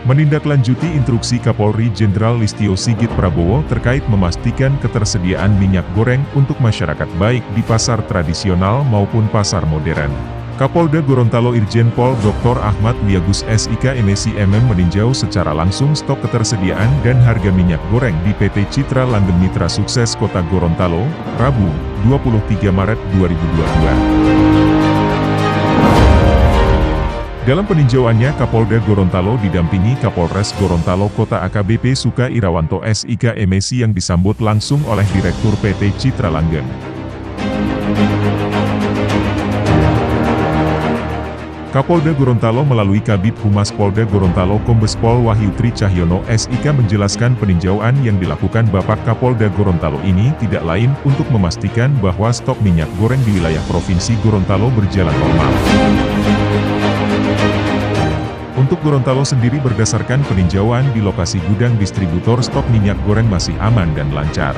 Menindaklanjuti instruksi Kapolri Jenderal Listio Sigit Prabowo terkait memastikan ketersediaan minyak goreng untuk masyarakat baik di pasar tradisional maupun pasar modern. Kapolda Gorontalo Irjen Pol Dr. Ahmad Wiyagus SIK MSI meninjau secara langsung stok ketersediaan dan harga minyak goreng di PT Citra Langgeng Mitra Sukses Kota Gorontalo, Rabu, 23 Maret 2022. Dalam peninjauannya, Kapolda Gorontalo didampingi Kapolres Gorontalo Kota AKBP Suka Irawanto SIK MSI yang disambut langsung oleh Direktur PT Citra Langgeng. Kapolda Gorontalo melalui Kabid Humas Polda Gorontalo Kombes Pol Wahyu Tri Cahyono SIK menjelaskan peninjauan yang dilakukan Bapak Kapolda Gorontalo ini tidak lain untuk memastikan bahwa stok minyak goreng di wilayah Provinsi Gorontalo berjalan normal. Untuk Gorontalo sendiri berdasarkan peninjauan di lokasi gudang distributor stok minyak goreng masih aman dan lancar.